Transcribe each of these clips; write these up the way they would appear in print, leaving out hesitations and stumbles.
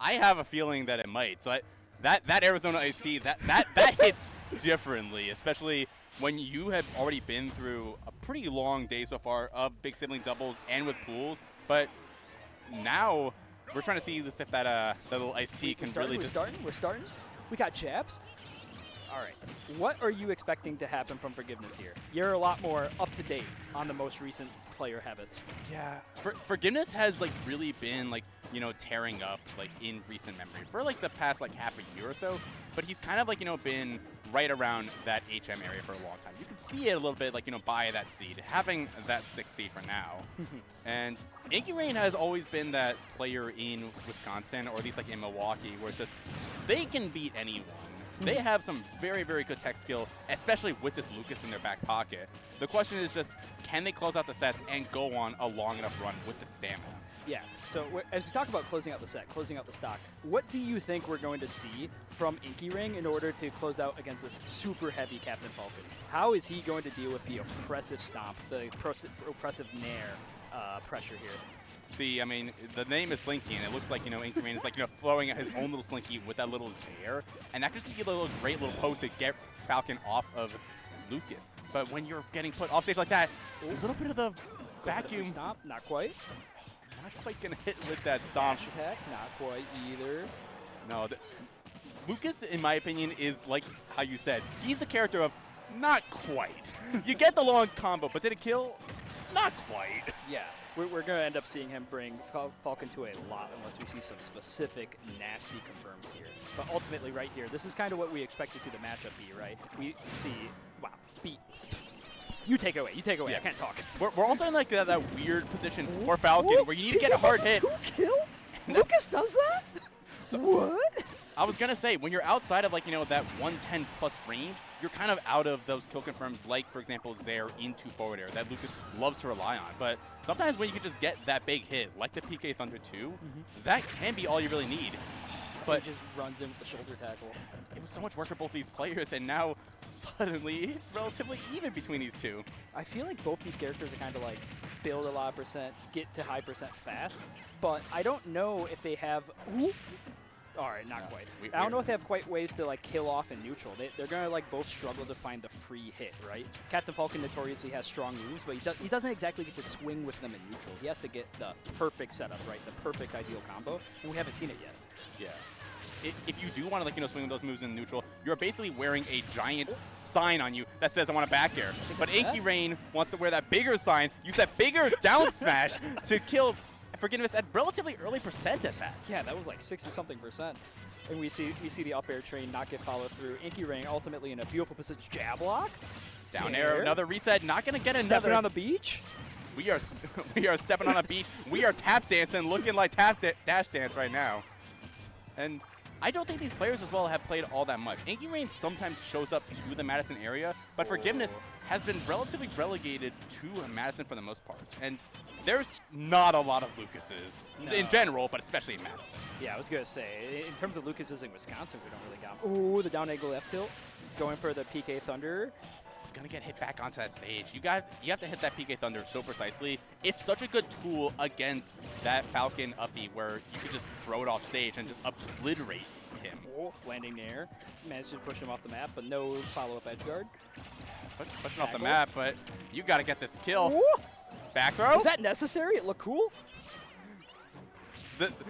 I have a feeling that it might. So that Arizona Iced Tea, that hits differently, especially when you have already been through a pretty long day so far of big sibling doubles and with pools. But now we're trying to see if that little Iced Tea can really just... We're starting. We got jabs. All right. What are you expecting to happen from Forgiveness here? You're a lot more up-to-date on the most recent player habits. Yeah. Forgiveness has, like, really been, like, you know, tearing up, like, in recent memory for, like, the past, like, half a year or so. But he's kind of, like, you know, been right around that HM area for a long time. You can see it a little bit, like, you know, by that seed, having that 6th seed for now. And Inky Rain has always been that player in Wisconsin, or at least, like, in Milwaukee, where it's just, they can beat anyone. They have some very, very good tech skill, especially with this Lucas in their back pocket. The question is just, can they close out the sets and go on a long enough run with the stamina? Yeah, so as we talk about closing out the set, closing out the stock, what do you think we're going to see from Inky Ring in order to close out against this super heavy Captain Falcon? How is he going to deal with the oppressive stomp, the oppressive nair pressure here? See, I mean, the name is Slinky, and it looks like, you know, Inky Rain is like, you know, throwing at his own little Slinky with that little Zair, and that could just be a little great little poke to get Falcon off of Lucas. But when you're getting put off stage like that, a little bit of the vacuum. Stomp, not quite. Not quite gonna hit with that stomp. Dash attack, not quite either. No, Lucas, in my opinion, is like how you said. He's the character of not quite. You get the long combo, but did it kill? Not quite. Yeah. We're going to end up seeing him bring Falcon to a lot unless we see some specific nasty confirms here. But ultimately right here, this is kind of what we expect to see the matchup be, right? We see, wow, beat. You take it away. Yeah. I can't talk. We're also in like that weird position for Falcon where you need to get a hard hit. 2 kill? Lucas does that? So, what? I was going to say, when you're outside of like, you know, that 110 plus range, you're kind of out of those kill confirms like, for example, Zair into forward air that Lucas loves to rely on. But sometimes when you can just get that big hit, like the PK Thunder 2, that can be all you really need. But he just runs in with the shoulder tackle. It was so much work for both these players, and now suddenly it's relatively even between these two. I feel like both these characters are kind of like build a lot of percent, get to high percent fast, but I don't know if they have... All right, not quite. I don't know if they have quite ways to like kill off in neutral. They're going to like both struggle to find the free hit, right? Captain Falcon notoriously has strong moves, but he doesn't exactly get to swing with them in neutral. He has to get the perfect setup, right? The perfect ideal combo, and we haven't seen it yet. Yeah. If you do want to, like, you know, swing those moves in neutral, you're basically wearing a giant sign on you that says, I want a back air. But Inky Rain wants to wear that bigger sign, use that bigger down smash to kill Forgiveness at relatively early percent at that. Yeah, that was like 60-something%. And we see the up air train not get followed through. Inky Rain ultimately in a beautiful position. Jab block. Down air, another reset. Not going to get another. Stepping on the beach. We are stepping on the beach. We are tap dancing, looking like dash dance right now. And I don't think these players as well have played all that much. Inky Rain sometimes shows up to the Madison area, but Forgiveness has been relatively relegated to Madison for the most part. And there's not a lot of Lucases in general, but especially in Madison. Yeah, I was going to say, in terms of Lucases in Wisconsin, we don't really got them. Ooh, the down angle F tilt. Going for the PK Thunder. Gonna get hit back onto that stage. You have to hit that PK Thunder so precisely. It's such a good tool against that Falcon uppy where you could just throw it off stage and just obliterate him. Oh, landing there. Managed to push him off the map, but no follow-up edge guard. Pushing off the map, but you gotta get this kill. Ooh. Back throw? Was that necessary? It looked cool.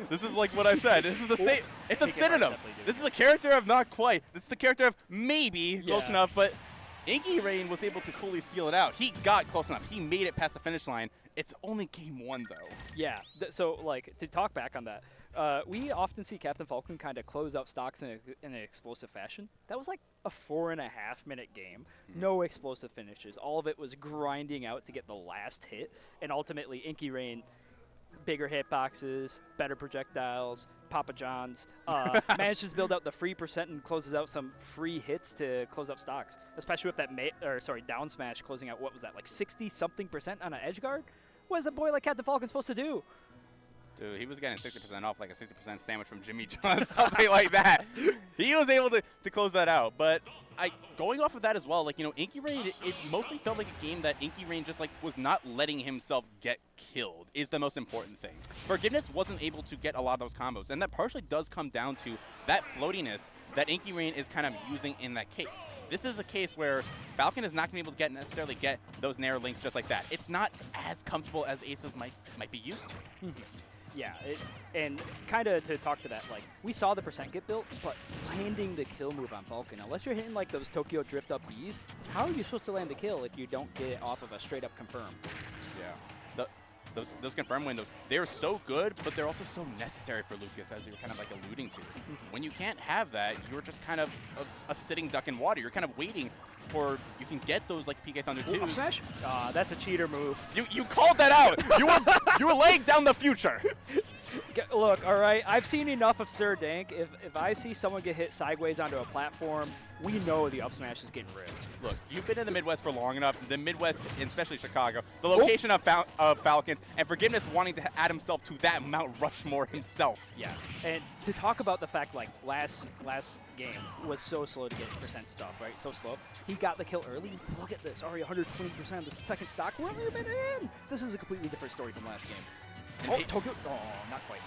This is like what I said. This is the same. It's a synonym. This is the character of not quite. This is the character of maybe close enough, but Inky Rain was able to fully seal it out. He got close enough. He made it past the finish line. It's only game 1, though. Yeah. So, like, to talk back on that, we often see Captain Falcon kind of close out stocks in an explosive fashion. That was like a 4.5-minute game. No explosive finishes. All of it was grinding out to get the last hit. And ultimately, Inky Rain, bigger hitboxes, better projectiles, Papa John's, manages to build out the free percent and closes out some free hits to close out stocks, especially with that down smash closing out, what was that, like 60-something% on an edge guard? What is a boy like Captain Falcon supposed to do? Dude, he was getting 60% off, like a 60% sandwich from Jimmy John's, something like that. He was able to close that out. But going off of that as well, like, you know, Inky Rain, it mostly felt like a game that Inky Rain just, like, was not letting himself get killed is the most important thing. Forgiveness wasn't able to get a lot of those combos, and that partially does come down to that floatiness that Inky Rain is kind of using in that case. This is a case where Falcon is not going to be able to necessarily get those Nair links just like that. It's not as comfortable as Aces might be used to. Yeah, and kind of to talk to that, like, we saw the percent get built, but landing the kill move on Falcon, unless you're hitting, like, those Tokyo Drift up Bs, how are you supposed to land the kill if you don't get it off of a straight-up confirm? Yeah. Those confirm windows, they're so good, but they're also so necessary for Lucas, as you're kind of, like, alluding to. When you can't have that, you're just kind of a sitting duck in water. You're kind of waiting for you can get those, like, PK Thunder 2. Smash? That's a cheater move. You called that out. You were laying down the future. Look, all right, I've seen enough of Sir Dank. If I see someone get hit sideways onto a platform, we know the up smash is getting ripped. Look, you've been in the Midwest for long enough. The Midwest, and especially Chicago, the location of Falcons, and Forgiveness wanting to add himself to that Mount Rushmore himself. Yeah, and to talk about the fact, like, last game was so slow to get percent stuff, right? So slow. He got the kill early. Look at this, already 120%. The second stock, we're only a minute in. This is a completely different story from last game. Tokyo. Oh, not quite.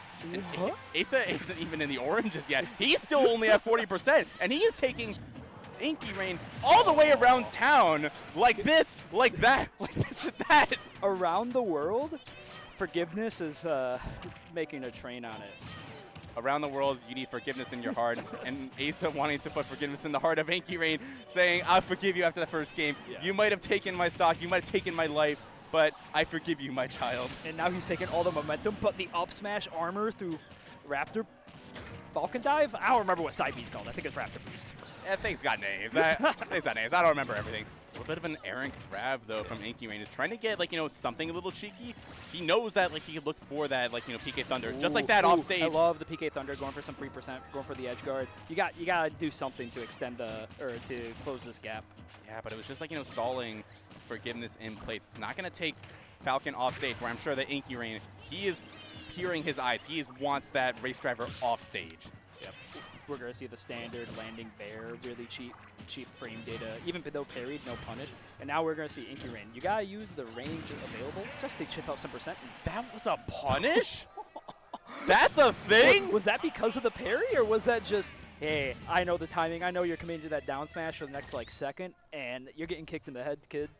Asa isn't even in the oranges yet. He's still only at 40%, and he is taking Inky Rain all the way around town, like this, like that, like this and that. Around the world, Forgiveness is making a train on it. Around the world, you need forgiveness in your heart, and Asa wanting to put forgiveness in the heart of Inky Rain, saying, I'll forgive you after the first game. Yeah. You might have taken my stock, you might have taken my life, but I forgive you, my child. And now he's taking all the momentum, but the up smash armor through Raptor Falcon dive? I don't remember what side B's called. I think it's Raptor Boost. Things got names. Things got names. I don't remember everything. A little bit of an errant grab, though, from Inky Rain. Is trying to get, like, you know, something a little cheeky. He knows that, like, he could look for that, like, you know, PK Thunder. Just like that off stage. I love the PK Thunder, going for some 3%, going for the edge guard. You got to do something to extend or to close this gap. Yeah, but it was just, like, you know, stalling Forgiveness in place. It's not going to take Falcon off stage, where I'm sure that Inky Rain, he is peering his eyes. He wants that race driver off stage. Yep. We're going to see the standard landing bear, really cheap frame data, even though parried, no punish. And now we're going to see Inky Rain. You got to use the range available just to chip out some percent. That was a punish? That's a thing? Was that because of the parry, or was that just, hey, I know the timing, I know you're committing to that down smash for the next, like, second, and you're getting kicked in the head, kid?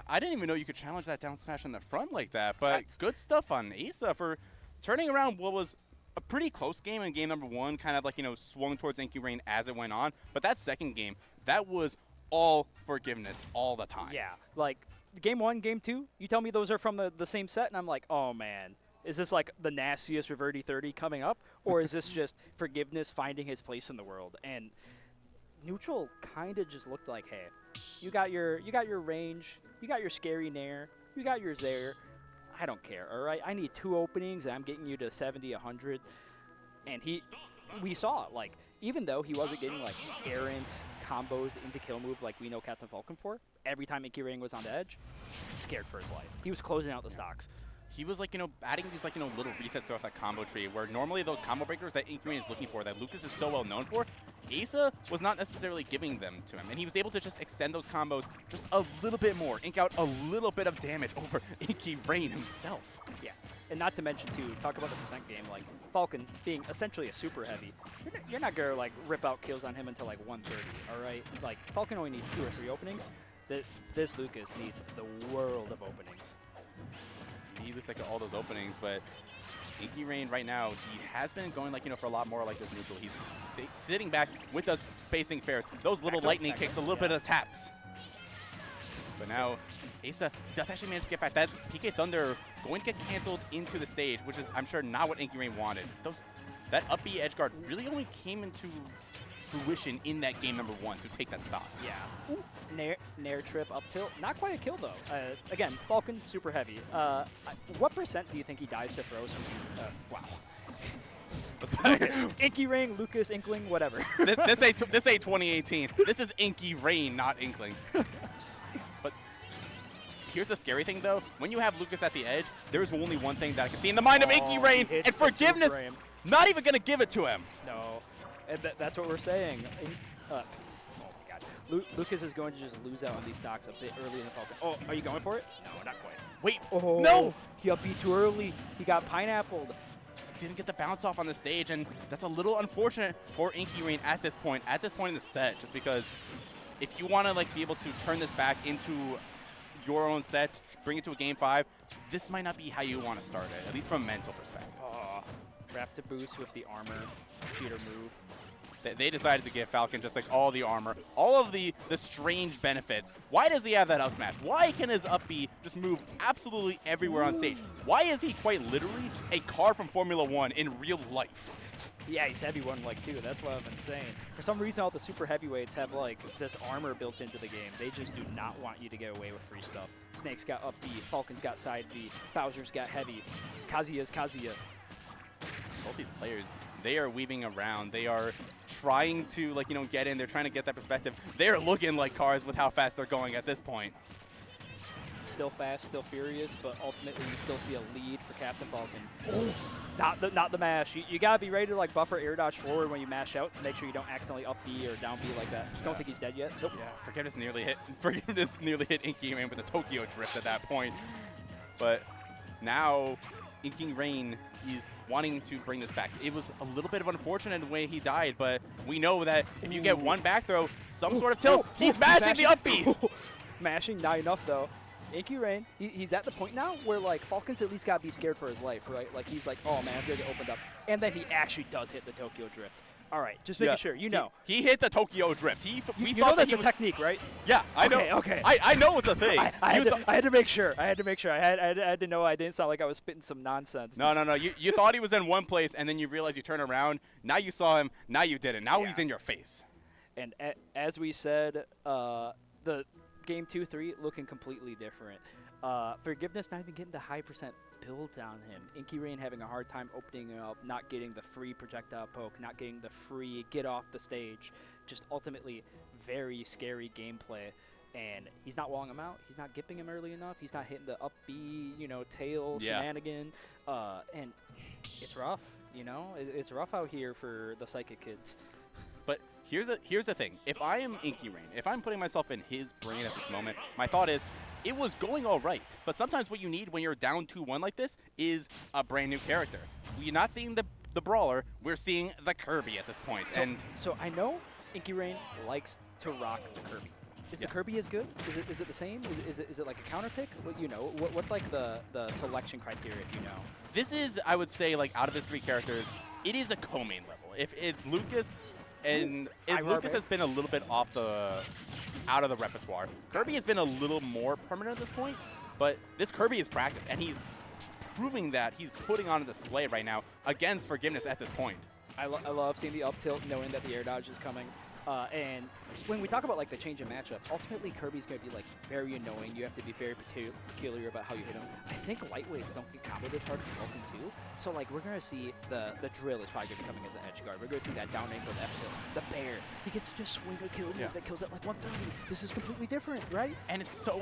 I didn't even know you could challenge that down smash in the front like that, but good stuff on Asa for turning around what was a pretty close game in game number one, kind of, like, you know, swung towards Inky Rain as it went on. But that second game, that was all forgiveness all the time. Yeah, like, game one, game two, you tell me those are from the same set, and I'm like, oh, man. Is this, like, the nastiest Reverti 30 coming up, or is this just forgiveness finding his place in the world? And Neutral kind of just looked like, hey, you got your range, you got your scary Nair, you got your Zaire. I don't care, all right? I need 2 openings, and I'm getting you to 70, 100. And we saw, like, even though he wasn't getting, like, errant combos into kill move like we know Captain Falcon for, every time Inky Rain was on the edge, scared for his life. He was closing out the stocks. He was, like, you know, adding these, like, you know, little resets throughout that combo tree, where normally those combo breakers that Inky Rain is looking for, that Lucas is so well known for, Asa was not necessarily giving them to him, and he was able to just extend those combos just a little bit more, ink out a little bit of damage over Inky Rain himself. Yeah, and not to mention, too, talk about the percent game, like, Falcon being essentially a super heavy, you're not going to, like, rip out kills on him until, like, 130, all right? Like, Falcon only needs 2 or 3 openings. This Lucas needs the world of openings. He looks like all those openings, but Inky Rain right now, he has been going, like, you know, for a lot more like this neutral. He's sitting back with those spacing fairs, those little lightning kicks, a little bit of taps. But now, Asa does actually manage to get back. That PK Thunder going to get canceled into the stage, which is, I'm sure, not what Inky Rain wanted. That up B edge guard really only came into fruition in that game number 1 to take that stock. Yeah. Ooh, Nair trip up tilt. Not quite a kill, though. Again, Falcon, super heavy. What percent do you think he dies to throws from wow. Lucas. Inky Rain, Lucas, Inkling, whatever. this ain't 2018. This is Inky Rain, not Inkling. But here's the scary thing, though. When you have Lucas at the edge, there's only one thing that I can see in the mind of Inky Rain, he hits and the Forgiveness two-frame. not even going to give it to him. No, and that's what we're saying. Oh my God, Lucas is going to just lose out on these stocks a bit early in the Falcon. Oh, are you going for it? No, not quite. Wait, Oh, no! He up B too early. He got pineappled. Didn't get the bounce off on the stage, and that's a little unfortunate for Inky Rain at this point in the set, just because if you want to like be able to turn this back into your own set, bring it to a game 5, this might not be how you want to start it, at least from a mental perspective. Oh, wrap to boost with the armor, cheater move. They decided to give Falcon just like all the armor, all of the strange benefits. Why does he have that up smash? Why can his up B just move absolutely everywhere on stage? Why is he quite literally a car from Formula 1 in real life? Yeah, he's heavy one like too. That's what I've been saying. For some reason, all the super heavyweights have like this armor built into the game. They just do not want you to get away with free stuff. Snake's got up B, Falcon's got side B, Bowser's got heavy, Kazuya's Kazuya. Both these players, they are weaving around. They are trying to like get in. They're trying to get that perspective. They're looking like cars with how fast they're going at this point. Still fast, still furious, but ultimately you still see a lead for Captain Falcon. Oh, not the mash. You gotta be ready to like buffer air dodge forward when you mash out to make sure you don't accidentally up B or down B like that. Don't think he's dead yet. Nope. Yeah, Forgiveness nearly hit Inky Rain with a Tokyo Drift at that point. But now Inky Rain is wanting to bring this back. It was a little bit of unfortunate the way he died, but we know that if you get one back throw, some sort of tilt, he's mashing the up B. Mashing, not enough though. Inky Rain, he's at the point now where like Falcon's at least got to be scared for his life, right? Like he's like, oh man, I'm gonna get opened up, and then he actually does hit the Tokyo Drift. All right, just making sure, He hit the Tokyo Drift. You know that's a technique, right? Yeah, I know. Okay. I know it's a thing. I had to make sure. I had to know I didn't sound like I was spitting some nonsense. No. You thought he was in one place, and then you realized you turn around. Now you saw him. Now you didn't. Now he's in your face. And as we said, the game 2-3 looking completely different. Forgiveness not even getting the high percent build on him. Inky Rain having a hard time opening up, not getting the free projectile poke, not getting the free get off the stage. Just ultimately very scary gameplay. And he's not walling him out. He's not gipping him early enough. He's not hitting the up B, tail shenanigan. And it's rough, It's rough out here for the Psychic kids. But here's the thing. If I am Inky Rain, if I'm putting myself in his brain at this moment, my thought is, it was going all right. But sometimes what you need when you're down 2-1 like this is a brand new character. We're not seeing the Brawler. We're seeing the Kirby at this point. So I know Inky Rain likes to rock the Kirby. Is the Kirby as good? Is it the same? Is it like a counter pick? What's like the selection criteria if you know? This is, I would say, like out of his 3 characters, it is a co-main level. If it's Lucas, and Lucas has been a little bit out of the repertoire. Kirby has been a little more permanent at this point, but this Kirby is practice, and he's proving that he's putting on a display right now against Forgiveness at this point. I love seeing the up tilt, knowing that the air dodge is coming. And when we talk about like the change in matchup, ultimately Kirby's going to be like very annoying. You have to be very peculiar about how you hit him. I think lightweights don't get comboed as hard for Falcon too. So like we're going to see the drill is probably going to be coming as an edge guard. We're going to see that down ankle F tilt. The bear, he gets to just swing a kill move that kills at like 130. This is completely different, right? And it's so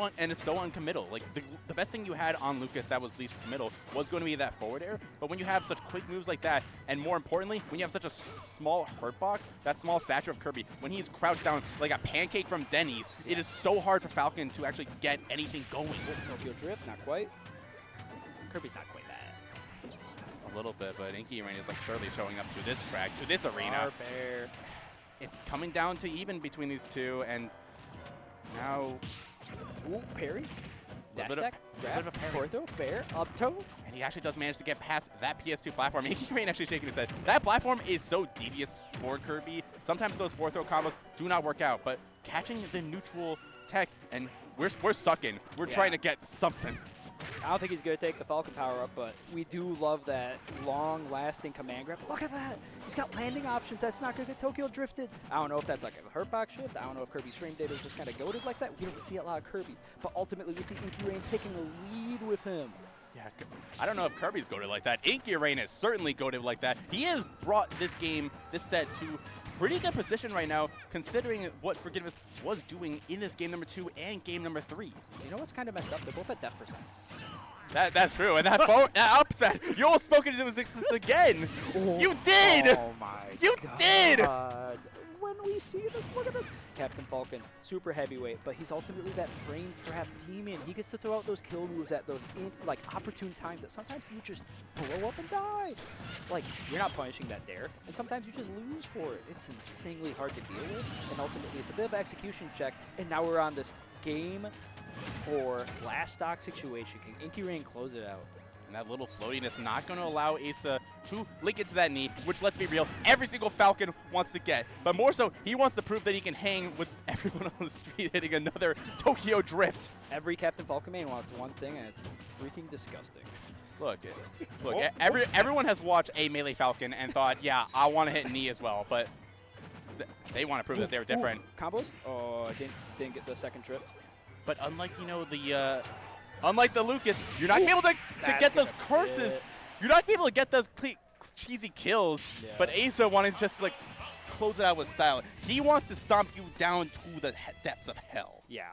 uncommittal. Like the best thing you had on Lucas that was least committal was going to be that forward air. But when you have such quick moves like that, and more importantly, when you have such a small hurt box, that small stature of Kirby, when he's crouched down like a pancake from Denny's, it is so hard for Falcon to actually get anything going. Tokyo Drift, not quite. Kirby's not quite that. A little bit, but Inky Rain is like surely showing up to this track, to this arena. Bear. It's coming down to even between these two, and now... Ooh, parry. Dash bit attack, grab, forward throw, fair, up toe. And he actually does manage to get past that PS2 platform. Inky Rain actually shaking his head. That platform is so devious for Kirby. Sometimes those 4-throw combos do not work out, but catching the neutral tech, and we're sucking. We're trying to get something. I don't think he's going to take the Falcon power-up, but we do love that long-lasting command grab. Look at that! He's got landing options. That's not going to get Tokyo drifted. I don't know if that's like a hurt box shift. I don't know if Kirby's frame data is just kind of goaded like that. We don't see a lot of Kirby. But ultimately, we see Inky Rain taking a lead with him. Yeah, I don't know if Kirby's goated like that. Inky Rain is certainly goated like that. He has brought this game, this set, to pretty good position right now, considering what Forgiveness was doing in this game number 2 and game number 3. You know what's kind of messed up? They're both at death percent. That's true, and that upset, you almost spoke into existence again. Oh, you did! Oh my You God. did! When we see this, look at this. Captain Falcon, super heavyweight, but he's ultimately that frame trap demon. He gets to throw out those kill moves at those opportune times that sometimes you just blow up and die. Like, you're not punishing that there, and sometimes you just lose for it. It's insanely hard to deal with, and ultimately it's a bit of an execution check, and now we're on this game or last stock situation. Can Inky Rain close it out? And that little floatiness not going to allow Asa to link into that knee, which, let's be real, every single Falcon wants to get. But more so, he wants to prove that he can hang with everyone on the street hitting another Tokyo Drift. Every Captain Falcon main wants one thing, and it's freaking disgusting. Look, everyone has watched a Melee Falcon and thought, yeah, I want to hit knee as well, but they want to prove that they're different. Combos? Oh, didn't get the second trip. But unlike, unlike the Lucas, you're not able to get those curses. You're not able to get those cheesy kills. Yeah. But Asa wanted to just close it out with style. He wants to stomp you down to the depths of hell. Yeah.